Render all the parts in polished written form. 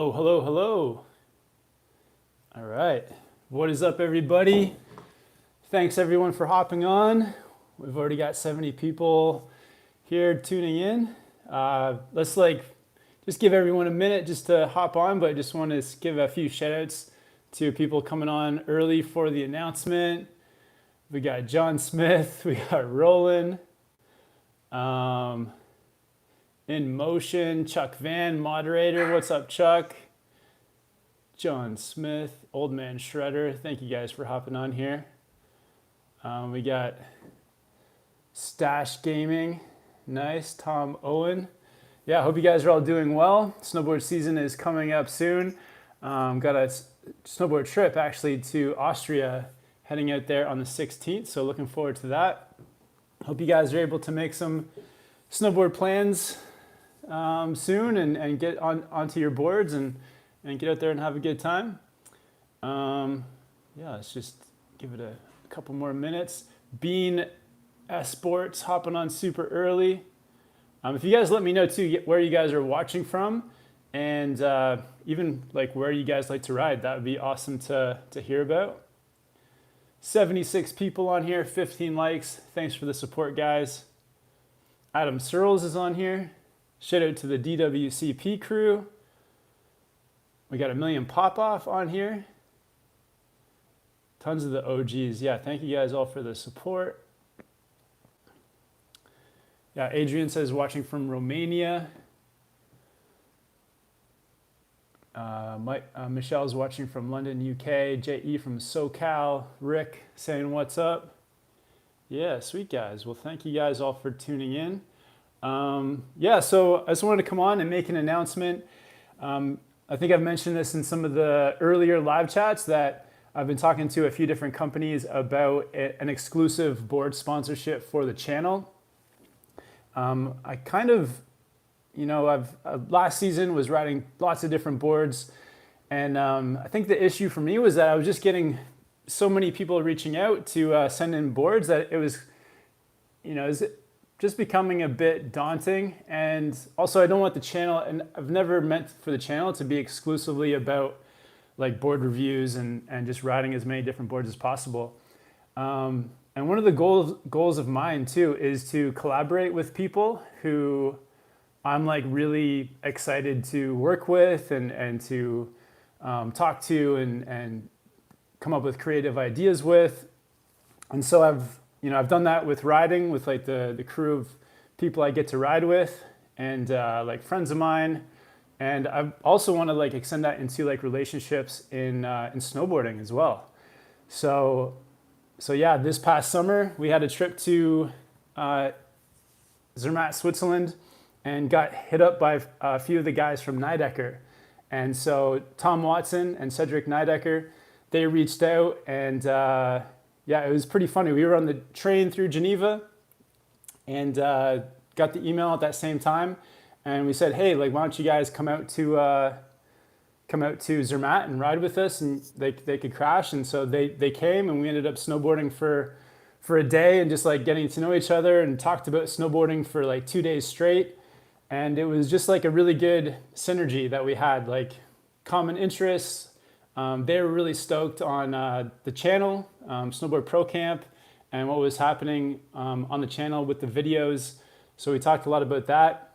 Oh, hello, hello. All right. What is up, everybody? Thanks, everyone, for hopping on. We've already got 70 people here tuning in. Let's just give everyone a minute just to hop on, but I just want to give a few shout outs to people coming on early for the announcement. We got John Smith, we got Roland, In Motion, Chuck Van, moderator. What's up, Chuck? John Smith, Old Man Shredder. Thank you guys for hopping on here. We got Stash Gaming. Nice. Tom Owen. Yeah, I hope you guys are all doing well. Snowboard season is coming up soon. Got a snowboard trip actually to Austria, heading out there on the 16th. So looking forward to that. Hope you guys are able to make some snowboard plans soon and get onto your boards and get out there and have a good time. Yeah, let's just give it a couple more minutes. Bean Sports hopping on super early. If you guys let me know too where you guys are watching from, and even like where you guys like to ride, that would be awesome to hear about. 76 people on here, 15 likes. Thanks for the support, guys. Adam Searles is on here. Shout out to the DWCP crew. We got 1 million pop-off on here. Tons of the OGs. Yeah, thank you guys all for the support. Yeah, Adrian says watching from Romania. Michelle's watching from London, UK. JE from SoCal. Rick saying what's up. Yeah, sweet guys. Well, thank you guys all for tuning in. Yeah, so I just wanted to come on and make an announcement. I think I've mentioned this in some of the earlier live chats that I've been talking to a few different companies about an exclusive board sponsorship for the channel. I kind of, last season was riding lots of different boards, and I think the issue for me was that I was just getting so many people reaching out to send in boards that it was, just becoming a bit daunting. And also I don't want the channel, and I've never meant for the channel to be exclusively about like board reviews and just riding as many different boards as possible. And one of the goals of mine too is to collaborate with people who I'm like really excited to work with and to talk to and come up with creative ideas with. And so I've done that with riding with like the crew of people I get to ride with and like friends of mine. And I also want to like extend that into like relationships in snowboarding as well. So yeah, this past summer we had a trip to Zermatt, Switzerland, and got hit up by a few of the guys from Nidecker. And so Tom Watson and Cedric Nidecker, they reached out and yeah, it was pretty funny. We were on the train through Geneva and got the email at that same time. And we said, hey, like, why don't you guys come out to Zermatt and ride with us, and they could crash. And so they came, and we ended up snowboarding for a day and just like getting to know each other and talked about snowboarding for like 2 days straight. And it was just like a really good synergy that we had, like common interests. They were really stoked on the channel, Snowboard Pro Camp, and what was happening on the channel with the videos. So we talked a lot about that.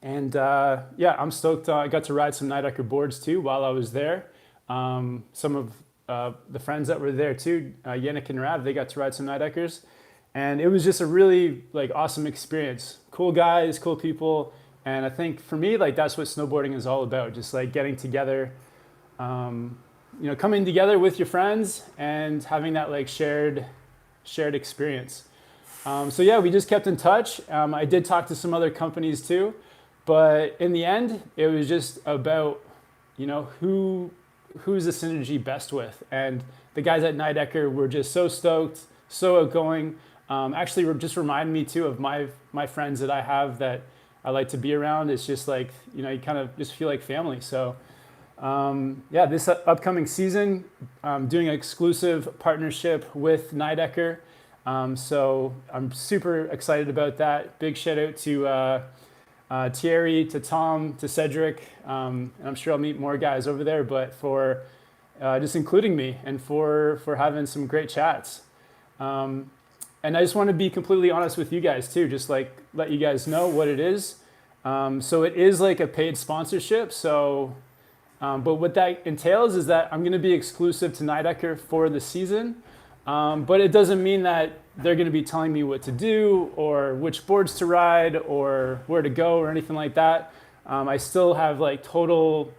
And yeah, I'm stoked. I got to ride some Nidecker boards too while I was there. Some of the friends that were there too, Yannick and Rav, they got to ride some Nideckers. And it was just a really like awesome experience. Cool guys, cool people. And I think for me, like that's what snowboarding is all about. Just like getting together, coming together with your friends and having that like shared experience. So yeah, we just kept in touch. I did talk to some other companies too, but in the end, it was just about, who's the synergy best with. And the guys at Nidecker were just so stoked, so outgoing. Actually, just reminded me too of my friends that I have that I like to be around. It's just like, you kind of just feel like family. So yeah, this upcoming season, doing an exclusive partnership with Nidecker. So I'm super excited about that. Big shout out to Thierry, to Tom, to Cedric, and I'm sure I'll meet more guys over there, but for just including me and for having some great chats. And I just want to be completely honest with you guys too, just like let you guys know what it is. So it is like a paid sponsorship. So, but what that entails is that I'm going to be exclusive to Nidecker for the season. But it doesn't mean that they're going to be telling me what to do or which boards to ride or where to go or anything like that. I still have like total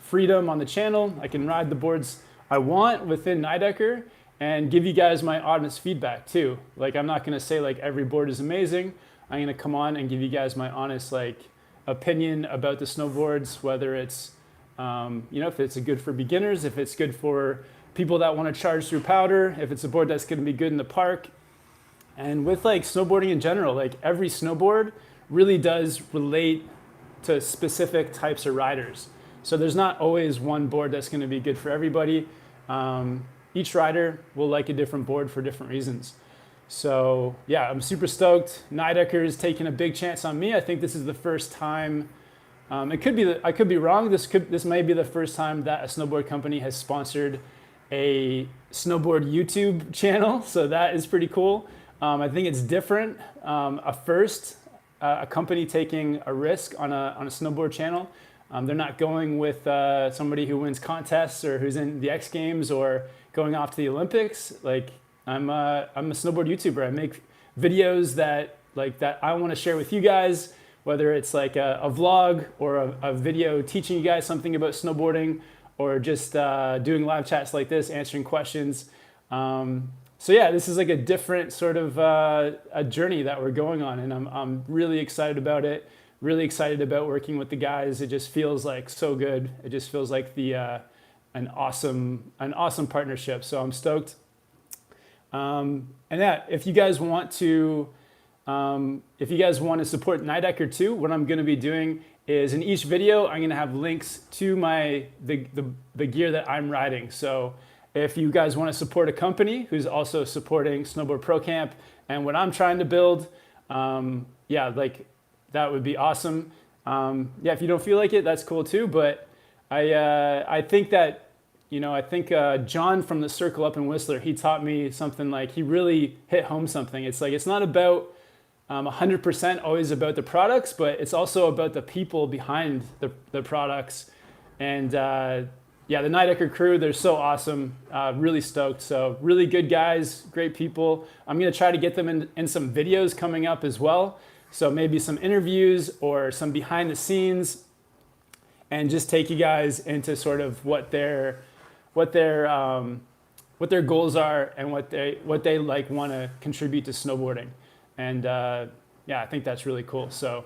freedom on the channel. I can ride the boards I want within Nidecker and give you guys my honest feedback too. Like I'm not going to say like every board is amazing. I'm going to come on and give you guys my honest like opinion about the snowboards, whether it's, if it's good for beginners, if it's good for people that want to charge through powder, if it's a board that's going to be good in the park. And with like snowboarding in general, like every snowboard really does relate to specific types of riders. So there's not always one board that's going to be good for everybody. Each rider will like a different board for different reasons. So yeah, I'm super stoked. Nidecker is taking a big chance on me. I think this is the first time, I could be wrong. This may be the first time that a snowboard company has sponsored a snowboard YouTube channel, so that is pretty cool. I think it's different. A company taking a risk on a snowboard channel. They're not going with somebody who wins contests or who's in the X Games or going off to the Olympics. Like I'm a snowboard YouTuber. I make videos that I want to share with you guys, whether it's like a vlog or a video teaching you guys something about snowboarding, or just doing live chats like this, answering questions. So yeah, this is like a different sort of a journey that we're going on, and I'm really excited about it. Really excited about working with the guys. It just feels like so good. It just feels like an awesome partnership. So I'm stoked. And yeah, if you guys want to support Nidecker too, what I'm going to be doing is in each video, I'm going to have links to the gear that I'm riding. So if you guys want to support a company who's also supporting Snowboard Pro Camp and what I'm trying to build, that would be awesome. If you don't feel like it, that's cool too. But I think that, John from the Circle up in Whistler, he taught me something like, he really hit home something. It's like, it's not about 100% always about the products, but it's also about the people behind the products. And the Nidecker crew, they're so awesome. Really stoked. So really good guys, great people. I'm going to try to get them in some videos coming up as well. So maybe some interviews or some behind the scenes, and just take you guys into sort of what their goals are and what they like want to contribute to snowboarding. And I think that's really cool. So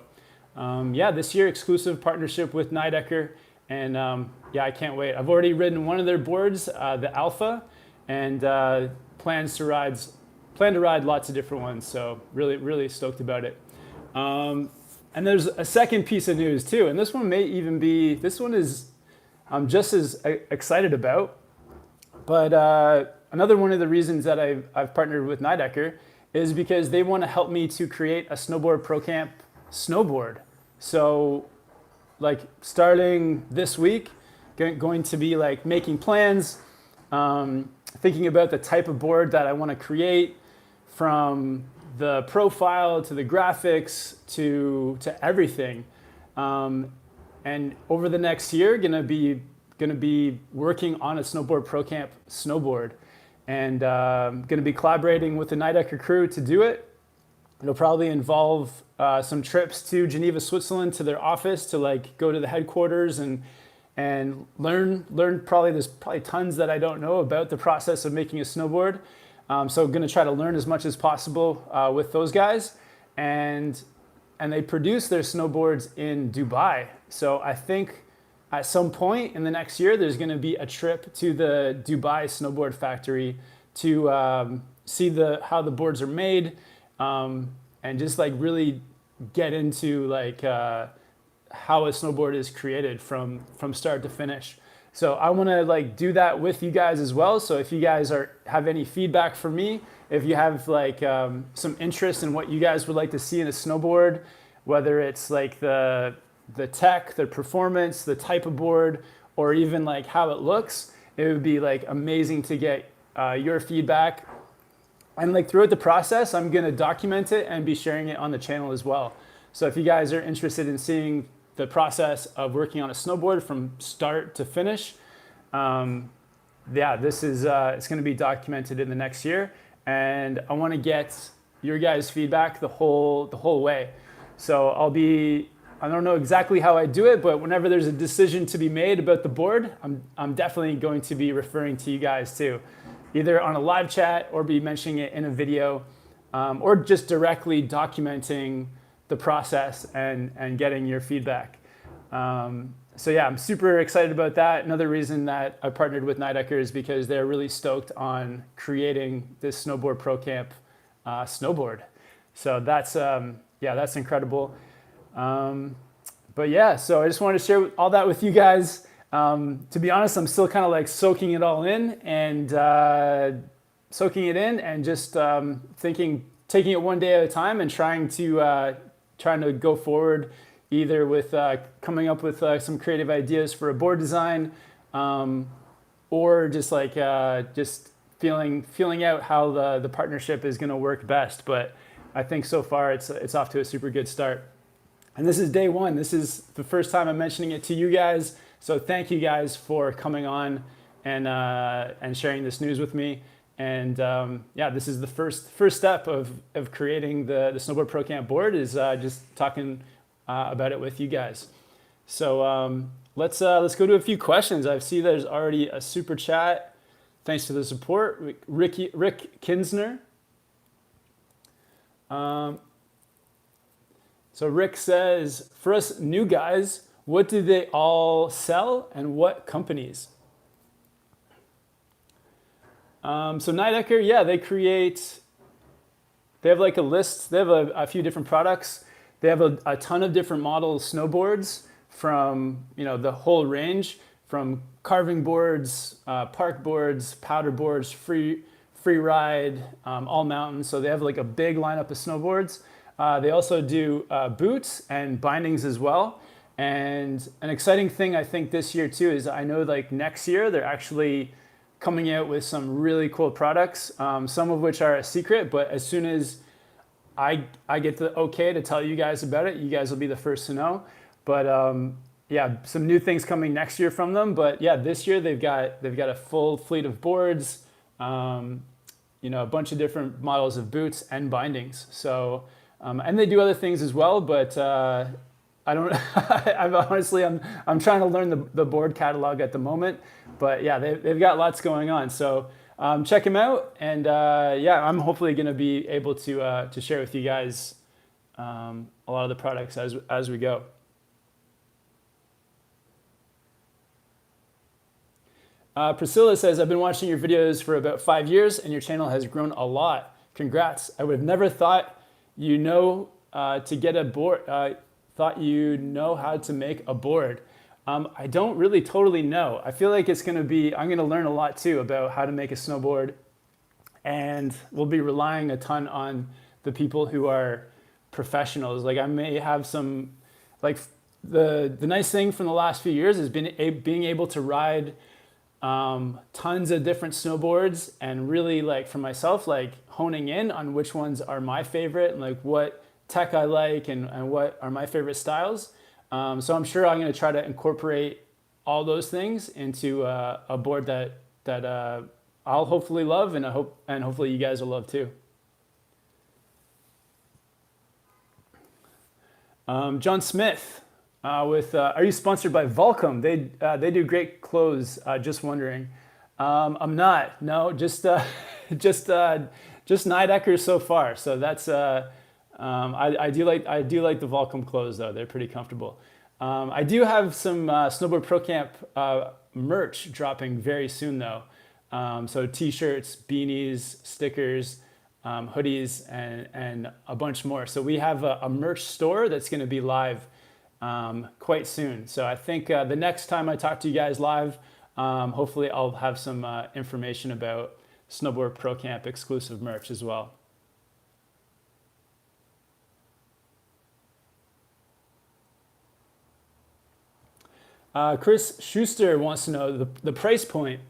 this year, exclusive partnership with Nidecker. And I can't wait. I've already ridden one of their boards, the Alpha, and plan to ride lots of different ones. So really, really stoked about it. And there's a second piece of news too. And this one I'm just as excited about. But another one of the reasons that I've partnered with Nidecker is because they want to help me to create a Snowboard Pro Camp snowboard. So like starting this week, going to be like making plans, thinking about the type of board that I want to create, from the profile to the graphics to everything. And over the next year, gonna be working on a Snowboard Pro Camp snowboard, and gonna be collaborating with the Nidecker crew to do it. It'll probably involve some trips to Geneva, Switzerland, to their office to like go to the headquarters and learn. There's probably tons that I don't know about the process of making a snowboard. So I'm going to try to learn as much as possible with those guys, and they produce their snowboards in Dubai. So I think at some point in the next year, there's going to be a trip to the Dubai snowboard factory to see how the boards are made, and just like really get into like how a snowboard is created from start to finish. So I want to like do that with you guys as well. So if you guys have any feedback for me, if you have like some interest in what you guys would like to see in a snowboard, whether it's like the tech, the performance, the type of board, or even like how it looks. It would be like amazing to get your feedback. And like throughout the process, I'm gonna document it and be sharing it on the channel as well. So if you guys are interested in seeing the process of working on a snowboard from start to finish, yeah, this is it's going to be documented in the next year, and I want to get your guys' feedback the whole way. So I don't know exactly how I do it, but whenever there's a decision to be made about the board, I'm definitely going to be referring to you guys too, either on a live chat or be mentioning it in a video, or just directly documenting the process and getting your feedback. So yeah, I'm super excited about that. Another reason that I partnered with Nidecker is because they're really stoked on creating this Snowboard Pro Camp snowboard. So that's yeah, that's incredible. But yeah, so I just wanted to share all that with you guys. To be honest, I'm still kind of like soaking it all in and just taking it one day at a time and trying to go forward, either with coming up with some creative ideas for a board design, or just like just feeling out how the partnership is going to work best. But I think so far it's off to a super good start. And this is day one. This is the first time I'm mentioning it to you guys. So thank you guys for coming on and sharing this news with me. And yeah, this is the first step of creating the Snowboard Pro Camp board, is just talking about it with you guys. So let's go to a few questions. I see there's already a super chat. Thanks for the support, Rick Kinsner. So Rick says, for us new guys, what do they all sell and what companies? So Nidecker, yeah, they have like a list. They have a few different products. They have a ton of different model snowboards from, the whole range, from carving boards, park boards, powder boards, free ride, all mountain. So they have like a big lineup of snowboards. They also do boots and bindings as well. And an exciting thing I think this year too is I know like next year they're actually coming out with some really cool products, some of which are a secret, but as soon as I get the okay to tell you guys about it, you guys will be the first to know. But yeah, some new things coming next year from them. But yeah, this year they've got a full fleet of boards, a bunch of different models of boots and bindings. So and they do other things as well, but I don't. I'm trying to learn the board catalog at the moment. But yeah, they've got lots going on. So check them out, and yeah, I'm hopefully going to be able to share with you guys a lot of the products as we go. Priscilla says, I've been watching your videos for about 5 years, and your channel has grown a lot. Congrats! I would have never thought to get a board. Thought you know how to make a board. I don't really totally know. I feel like I'm going to learn a lot too about how to make a snowboard, and we'll be relying a ton on the people who are professionals. Like I may have some, like the nice thing from the last few years has been being able to ride tons of different snowboards, and really like for myself, like honing in on which ones are my favorite and like what tech I like and what are my favorite styles. So I'm sure I'm going to try to incorporate all those things into a board that I'll hopefully love, and hopefully you guys will love too. John Smith with are you sponsored by Volcom? They do great clothes. Just wondering. I'm not. No, just Nidecker so far. So that's. I do like the Volcom clothes though. They're pretty comfortable. I do have some Snowboard Pro Camp merch dropping very soon though. So t-shirts, beanies, stickers, hoodies, and a bunch more. So we have a merch store that's going to be live quite soon. So I think the next time I talk to you guys live, hopefully I'll have some information about Snowboard Pro Camp exclusive merch as well. Chris Schuster wants to know the price point.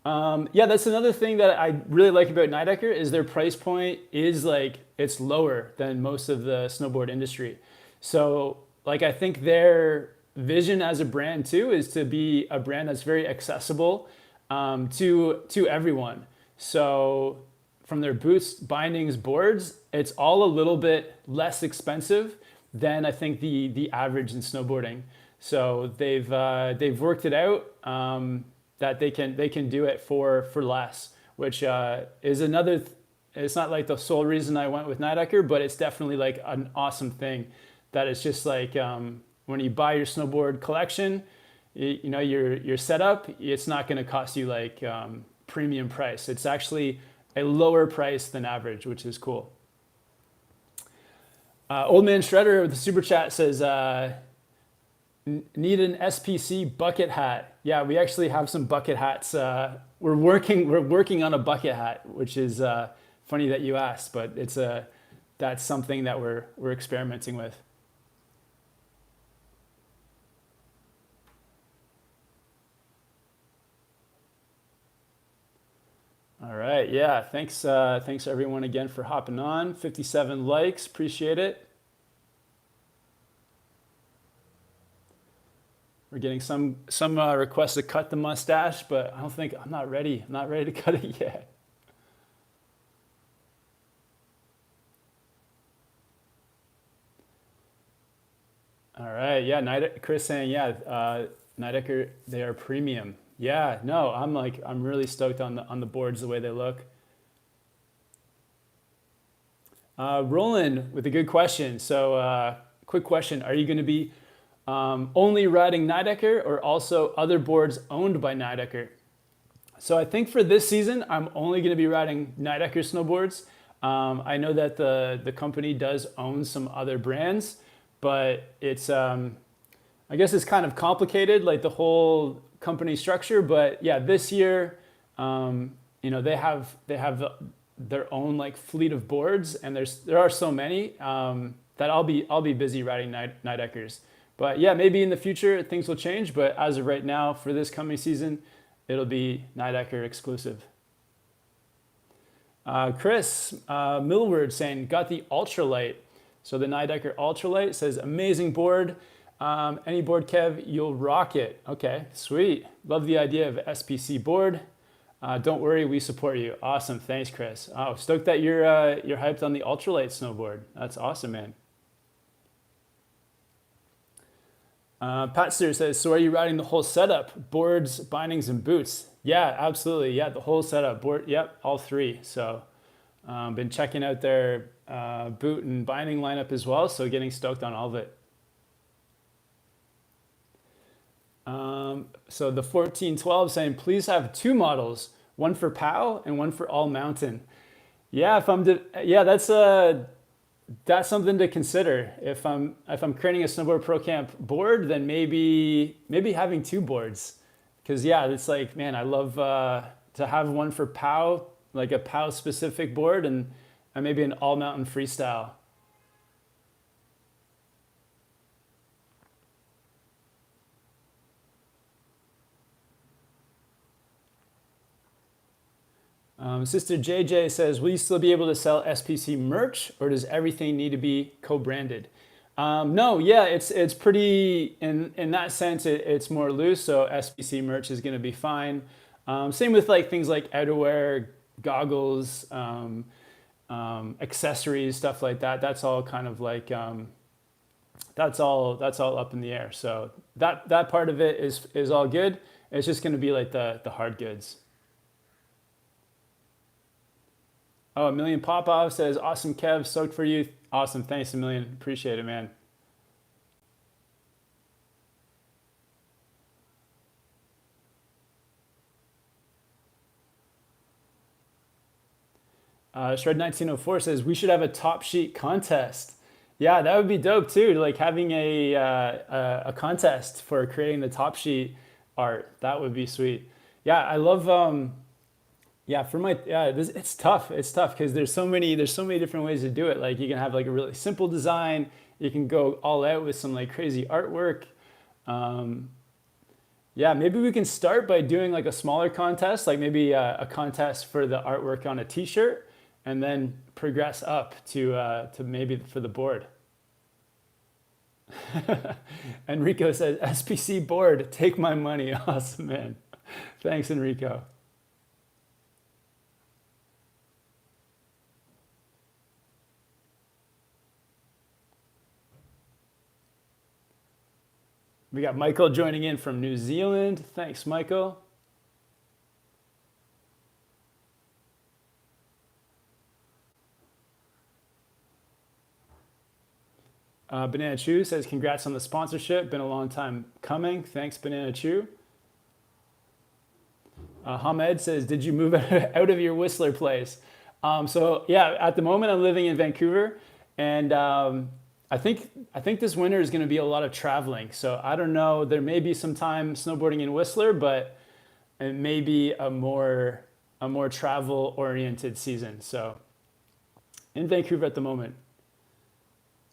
Yeah, that's another thing that I really like about Nidecker is their price point is like it's lower than most of the snowboard industry. So like I think their vision as a brand too is to be a brand that's very accessible to everyone. So from their boots, bindings, boards, it's all a little bit less expensive than I think the average in snowboarding. So they've worked it out that they can do it for less, which is another. It's not like the sole reason I went with Nidecker, but it's definitely like an awesome thing. That it's just like when you buy your snowboard collection, you know your setup. It's not going to cost you like premium price. It's actually a lower price than average, which is cool. Old Man Shredder with the super chat says, need an SPC bucket hat. Yeah, we actually have some bucket hats. We're working on a bucket hat, which is funny that you asked, but that's something that we're experimenting with. All right, yeah, thanks everyone again for hopping on. 57 likes, appreciate it. We're getting some requests to cut the mustache, but I'm not ready. I'm not ready to cut it yet. All right, yeah, Chris saying, yeah, Nidecker, they are premium. Yeah, no, I'm really stoked on the boards, the way they look. Roland with a good question. So, quick question: are you going to be only riding Nidecker or also other boards owned by Nidecker? So I think for this season, I'm only going to be riding Nidecker snowboards. I know that the company does own some other brands, but it's I guess it's kind of complicated, like the whole company structure. But yeah, this year, they have their own like fleet of boards, and there are so many that I'll be busy riding Nideckers. But yeah, maybe in the future things will change. But as of right now, for this coming season, it'll be Nidecker exclusive. Chris Millward saying, got the ultralight. So the Nidecker ultralight says, amazing board. Any board, Kev, you'll rock it. Okay, sweet. Love the idea of SPC board. Don't worry, we support you. Awesome, thanks, Chris. Oh, stoked that you're hyped on the ultralight snowboard. That's awesome, man. Pat Steer says, so are you riding the whole setup? Boards, bindings, and boots? Yeah, absolutely. Yeah, the whole setup. Board, yep, all three. So been checking out their boot and binding lineup as well, so getting stoked on all of it. So the 1412 saying, please have two models, one for POW and one for all mountain. Yeah, that's something to consider. If I'm creating a snowboard pro camp board, then maybe having two boards, because yeah, it's like, man, I love to have one for POW, like a POW specific board, and maybe an all mountain freestyle. Sister JJ says, will you still be able to sell SPC merch, or does everything need to be co-branded? No, yeah, it's pretty, in that sense, it's more loose, so SPC merch is going to be fine. Same with like things like outerwear, goggles, accessories, stuff like that. That's all kind of like, that's all up in the air. So that part of it is all good. It's just going to be like the hard goods. Oh, a million pop-off says, awesome, Kev, stoked for you. Awesome, thanks a million. Appreciate it, man. Shred1904 says, we should have a top sheet contest. Yeah, that would be dope too. Like having a contest for creating the top sheet art. That would be sweet. Yeah, I love it's tough. It's tough because there's so many different ways to do it. Like you can have like a really simple design. You can go all out with some like crazy artwork. Yeah, maybe we can start by doing like a smaller contest, like maybe a contest for the artwork on a T-shirt, and then progress up to maybe for the board. Enrico says, SPC board, take my money. Awesome, man. Thanks, Enrico. We got Michael joining in from New Zealand. Thanks, Michael. Banana Chew says, congrats on the sponsorship. Been a long time coming. Thanks, Banana Chew. Hamed says, did you move out of your Whistler place? So yeah, at the moment I'm living in Vancouver, and I think this winter is going to be a lot of traveling. So I don't know. There may be some time snowboarding in Whistler, but it may be a more travel oriented season. So in Vancouver at the moment.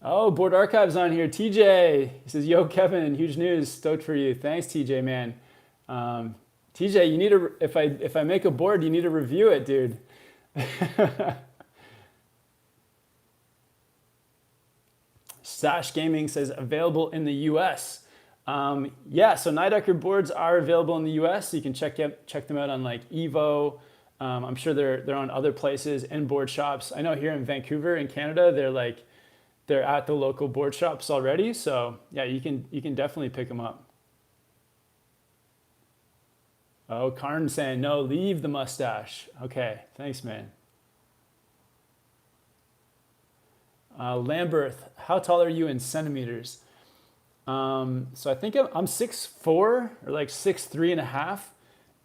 Oh, Board Archive's on here. TJ, he says, yo, Kevin, huge news. Stoked for you. Thanks, TJ, man. TJ, you need to, if I make a board, you need to review it, dude. Sash Gaming says, available in the US. Yeah, so Nidecker boards are available in the US. You can check them out on like Evo. I'm sure they're on other places and board shops. I know here in Vancouver in Canada, they're at the local board shops already. So yeah, you can definitely pick them up. Oh, Karn saying, no, leave the mustache. Okay, thanks, man. Lamberth, how tall are you in centimeters? So I think I'm 6'4", or like 6'3.5".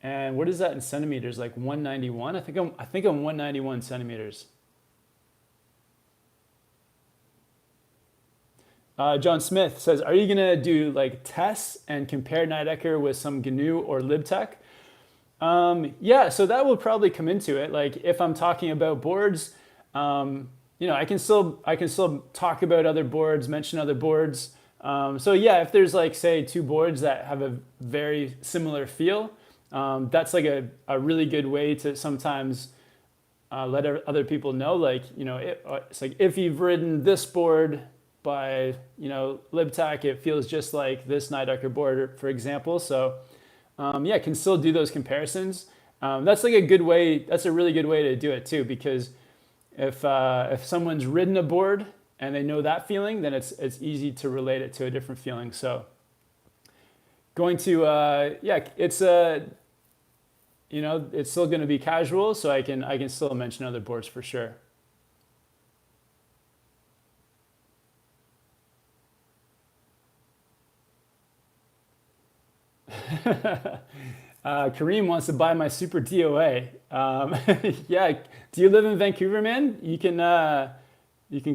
And what is that in centimeters? Like 191? I think I'm 191 centimeters. John Smith says, are you gonna do like tests and compare Nidecker with some GNU or LibTech? Yeah, so that will probably come into it. Like if I'm talking about boards, I can still talk about other boards, mention other boards. So yeah, if there's like say two boards that have a very similar feel, that's like a really good way to sometimes let other people know. Like it's like if you've ridden this board by LibTech, it feels just like this Nidecker board, for example. So yeah, can still do those comparisons. That's like a good way. That's a really good way to do it too, because if someone's ridden a board and they know that feeling, then it's easy to relate it to a different feeling. So going to yeah, it's it's still going to be casual, so I can still mention other boards for sure. Kareem wants to buy my Super DOA. Yeah, do you live in Vancouver, man? You can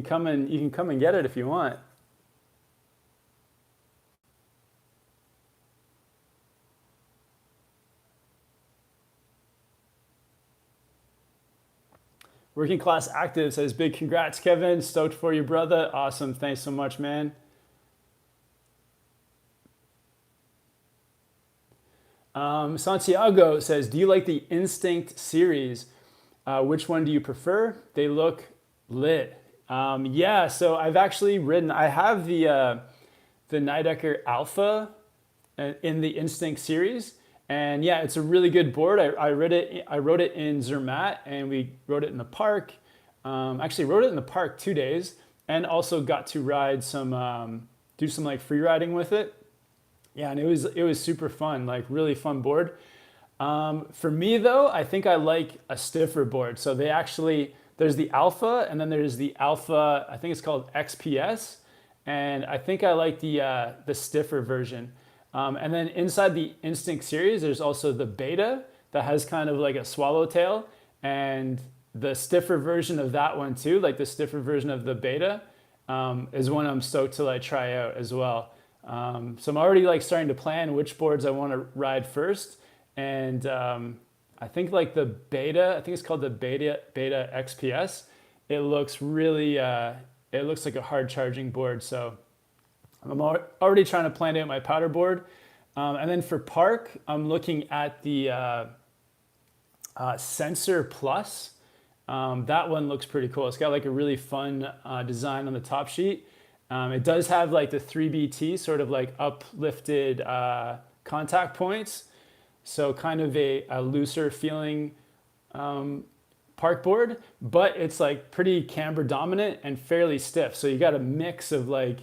come and get it if you want. Working Class Active says, big congrats, Kevin. Stoked for you, brother. Awesome. Thanks so much, man. Santiago says, do you like the Instinct series? Which one do you prefer? They look lit. Yeah, so I've actually ridden, I have the Nidecker Alpha in the Instinct series. And yeah, it's a really good board. I rode it in Zermatt, and we rode it in the park. Actually rode it in the park 2 days, and also got to ride do some like free riding with it. Yeah, and it was super fun, like really fun board. For me though, I think I like a stiffer board. So there's the Alpha, and then there's the Alpha, I think it's called XPS. And I think I like the stiffer version. And then inside the Instinct series, there's also the Beta that has kind of like a swallowtail, and the stiffer version of that one too, like the stiffer version of the Beta, is one I'm stoked to like try out as well. So I'm already like starting to plan which boards I want to ride first. And I think like the Beta, I think it's called the Beta XPS. It looks really, it looks like a hard charging board. So I'm already trying to plan out my powder board. And then for park, I'm looking at the Sensor Plus. That one looks pretty cool. It's got like a really fun design on the top sheet. It does have like the 3BT sort of like uplifted contact points. So kind of a looser feeling park board, but it's like pretty camber dominant and fairly stiff. So you got a mix of like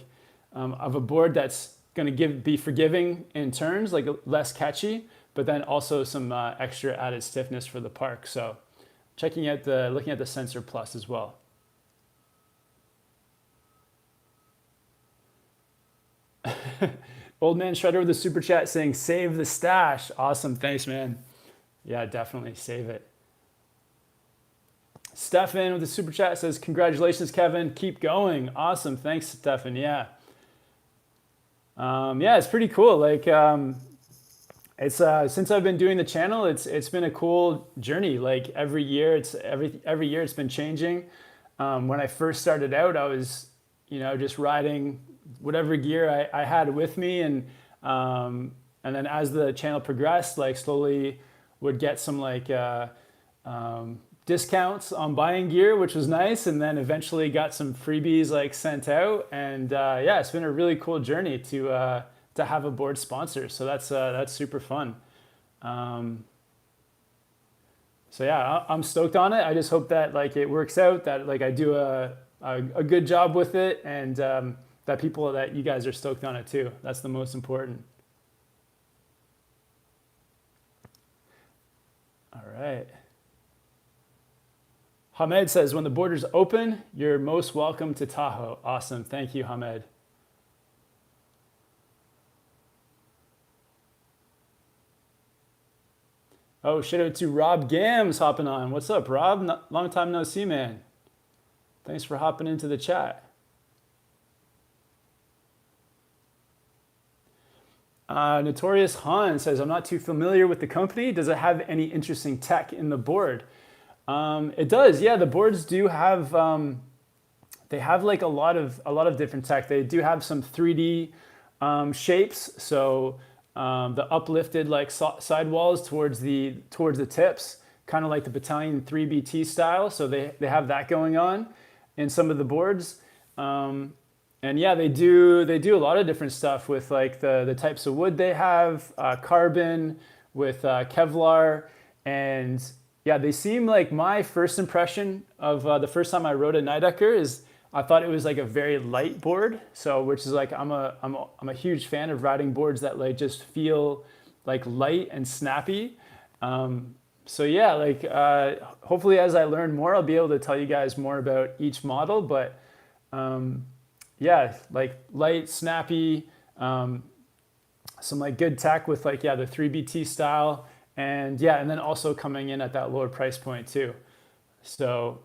of a board that's going to be forgiving in turns, like less catchy, but then also some extra added stiffness for the park. So looking at the Sensor Plus as well. Old Man Shredder with the super chat saying, save the stash. Awesome. Thanks, man. Yeah, definitely save it. Stefan with the super chat says, congratulations, Kevin. Keep going. Awesome. Thanks, Stefan. Yeah. Yeah, it's pretty cool. Like, it's since I've been doing the channel, it's been a cool journey. Like every year it's been changing. When I first started out, I was, just riding whatever gear I had with me, and then as the channel progressed, like slowly would get some like discounts on buying gear, which was nice, and then eventually got some freebies like sent out, and yeah, it's been a really cool journey to have a board sponsor. So that's super fun. So yeah, I'm stoked on it. I just hope that like it works out, that like I do a good job with it, and that you guys are stoked on it too. That's the most important. All right. Hamed says, when the border's open, you're most welcome to Tahoe. Awesome. Thank you, Hamed. Oh, shout out to Rob Gams hopping on. What's up, Rob? Long time no see, man. Thanks for hopping into the chat. Notorious Han says, I'm not too familiar with the company. Does it have any interesting tech in the board? It does. Yeah, the boards do have, they have like a lot of different tech. They do have some 3D shapes. So the uplifted like sidewalls towards the tips, kind of like the Battalion 3BT style. So they have that going on in some of the boards. And yeah, they do a lot of different stuff with like the types of wood they have, carbon with Kevlar, and yeah, they seem like, my first impression of the first time I rode a Nidecker is I thought it was like a very light board. So which is like I'm a huge fan of riding boards that like just feel like light and snappy. So yeah, like hopefully as I learn more, I'll be able to tell you guys more about each model, but yeah, like light, snappy, some like good tech with like, yeah, the 3BT style, and yeah, and then also coming in at that lower price point too. So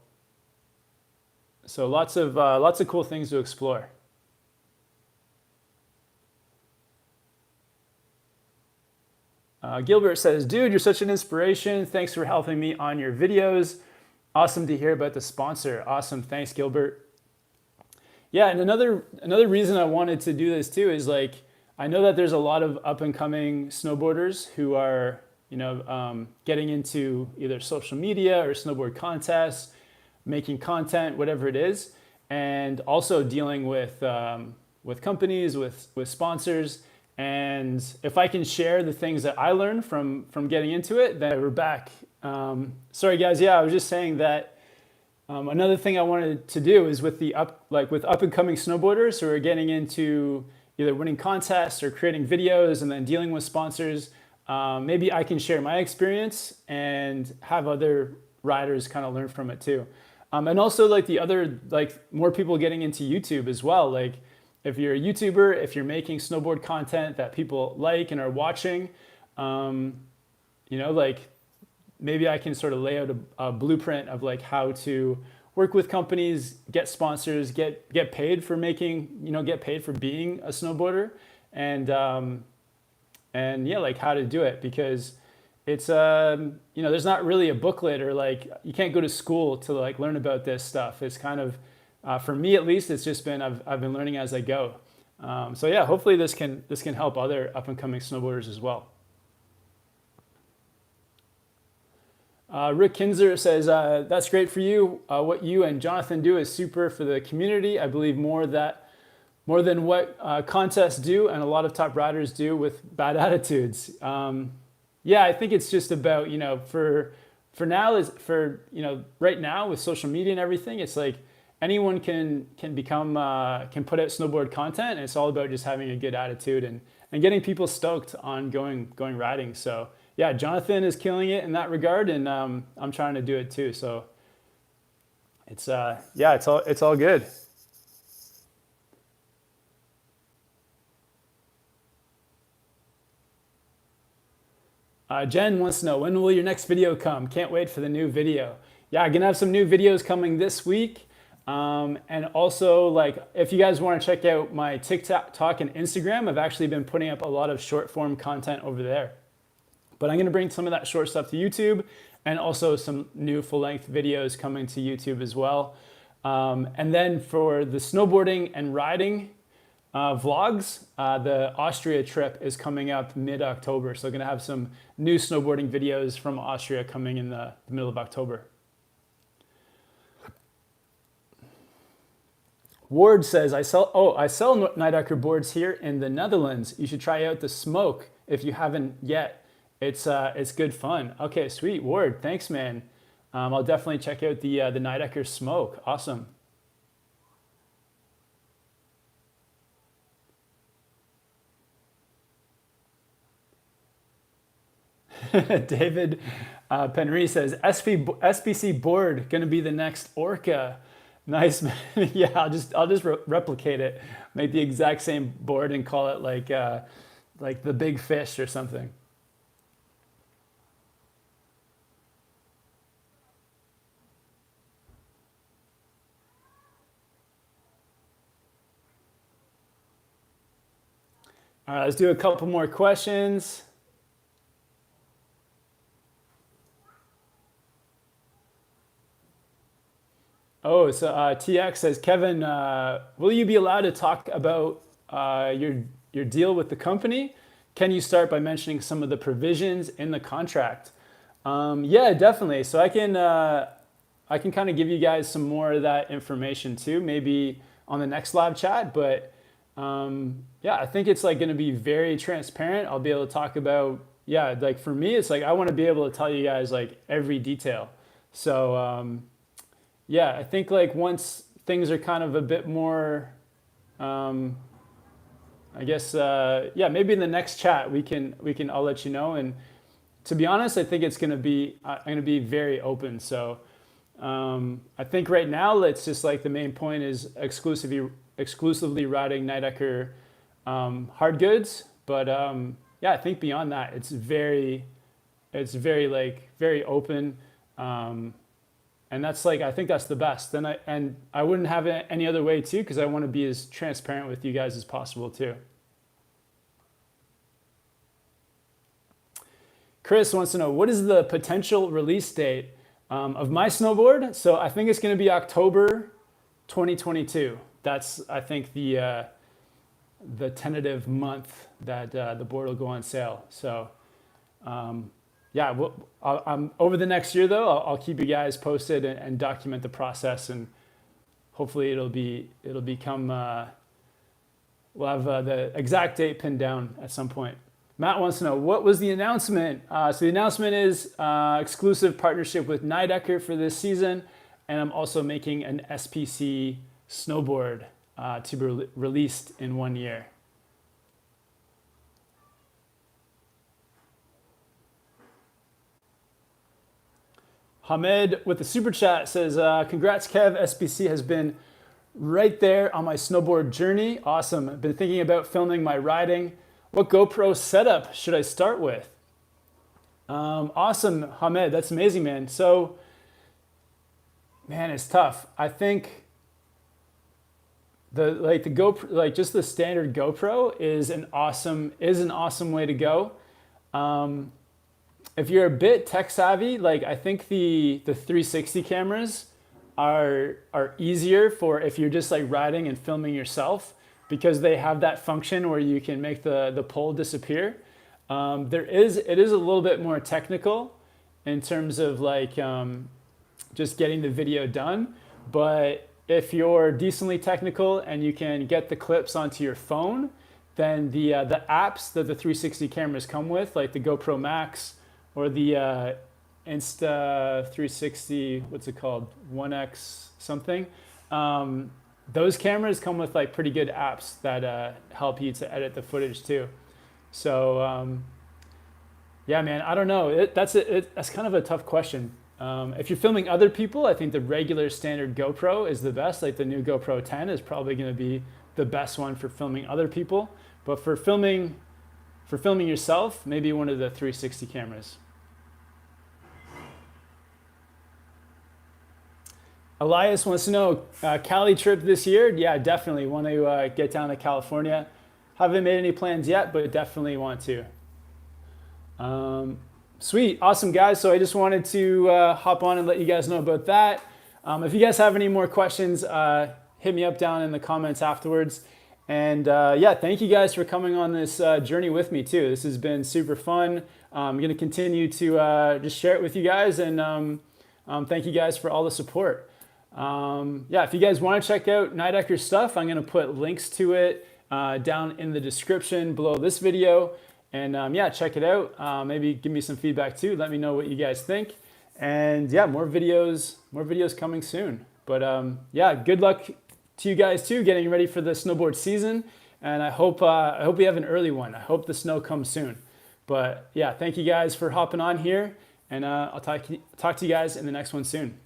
lots of cool things to explore. Gilbert says, dude, you're such an inspiration. Thanks for helping me on your videos. Awesome to hear about the sponsor. Awesome. Thanks, Gilbert. Yeah, and another reason I wanted to do this too is like, I know that there's a lot of up and coming snowboarders who are, getting into either social media or snowboard contests, making content, whatever it is, and also dealing with companies, with sponsors. And if I can share the things that I learned from getting into it, then we're back. Sorry guys, yeah, I was just saying that another thing I wanted to do is with up and coming snowboarders who are getting into either winning contests or creating videos and then dealing with sponsors, maybe I can share my experience and have other riders kind of learn from it too. And also like more people getting into YouTube as well. Like if you're a YouTuber, if you're making snowboard content that people like and are watching, like maybe I can sort of lay out a blueprint of like how to work with companies, get sponsors, get paid for get paid for being a snowboarder, and yeah, like how to do it, because it's there's not really a booklet, or like you can't go to school to like learn about this stuff. It's kind of for me at least, it's just been I've been learning as I go. So yeah, hopefully this can help other up and coming snowboarders as well. Rick Kinzer says, that's great for you. What you and Jonathan do is super for the community. I believe more than what contests do and a lot of top riders do with bad attitudes. Yeah, I think it's just about, for now is for, right now with social media and everything, it's like anyone can become, can put out snowboard content, and it's all about just having a good attitude and getting people stoked on going riding. So yeah, Jonathan is killing it in that regard, and I'm trying to do it too. So it's yeah, it's all good. Jen wants to know, when will your next video come? Can't wait for the new video. Yeah, I'm gonna have some new videos coming this week. And also, like, if you guys want to check out my TikTok and Instagram, I've actually been putting up a lot of short form content over there. But I'm going to bring some of that short stuff to YouTube, and also some new full-length videos coming to YouTube as well. And then for the snowboarding and riding vlogs, the Austria trip is coming up mid-October. So I'm going to have some new snowboarding videos from Austria coming in the middle of October. Ward says, I sell Nidecker boards here in the Netherlands. You should try out the Smoke if you haven't yet. It's good fun. Okay, sweet. Ward, thanks, man. I'll definitely check out the Nidecker Smoke. Awesome. David Penry says, SPC board gonna be the next Orca. Nice, man. Yeah, I'll just replicate it, make the exact same board and call it like the Big Fish or something. All right, let's do a couple more questions. Oh, so TX says, Kevin, will you be allowed to talk about your deal with the company? Can you start by mentioning some of the provisions in the contract? Yeah, definitely. So I can kind of give you guys some more of that information too, maybe on the next live chat. But yeah, I think it's like going to be very transparent. I'll be able to talk about, yeah, like for me, it's like I want to be able to tell you guys like every detail. So yeah, I think like once things are kind of a bit more, I guess, yeah, maybe in the next chat I'll let you know. And to be honest, I think I'm going to be very open. So I think right now, it's just like the main point is exclusively riding Nidecker hard goods. But yeah, I think beyond that, it's very like very open. And that's like, I think that's the best. And I wouldn't have it any other way too, because I want to be as transparent with you guys as possible too. Chris wants to know, what is the potential release date of my snowboard? So I think it's going to be October 2022. That's, I think, the tentative month that the board will go on sale. So yeah, I'm over the next year though, I'll keep you guys posted and document the process, and hopefully it'll become, we'll have the exact date pinned down at some point. Matt wants to know, what was the announcement? So the announcement is exclusive partnership with Nidecker for this season, and I'm also making an SPC snowboard to be released in 1 year. Hamed with the super chat says, congrats Kev, SPC has been right there on my snowboard journey. Awesome. I've been thinking about filming my riding. What GoPro setup should I start with? Awesome, Hamed. That's amazing, man. So, man, it's tough. I think the GoPro, like just the standard GoPro is an awesome way to go. If you're a bit tech savvy, like I think the 360 cameras are easier for if you're just like riding and filming yourself. because they have that function where you can make the pole disappear. It is a little bit more technical in terms of like just getting the video done. But if you're decently technical and you can get the clips onto your phone, then the apps that the 360 cameras come with, like the GoPro Max or the Insta360, what's it called, 1X something, those cameras come with like pretty good apps that help you to edit the footage too. So yeah, man, I don't know. That's kind of a tough question. If you're filming other people, I think the regular standard GoPro is the best. Like the new GoPro 10 is probably going to be the best one for filming other people. But for filming yourself, maybe one of the 360 cameras. Elias wants to know, Cali trip this year? Yeah, definitely want to get down to California. Haven't made any plans yet, but definitely want to. Sweet, awesome guys. So I just wanted to hop on and let you guys know about that. If you guys have any more questions, hit me up down in the comments afterwards. And yeah, thank you guys for coming on this journey with me too. This has been super fun. I'm going to continue to just share it with you guys, and thank you guys for all the support. Yeah, if you guys want to check out Nidecker's stuff, I'm going to put links to it down in the description below this video. And yeah, check it out. Maybe give me some feedback too. Let me know what you guys think. And yeah, more videos coming soon. But yeah, good luck to you guys too, getting ready for the snowboard season. And I hope you have an early one. I hope the snow comes soon. But yeah, thank you guys for hopping on here. And I'll talk to you guys in the next one soon.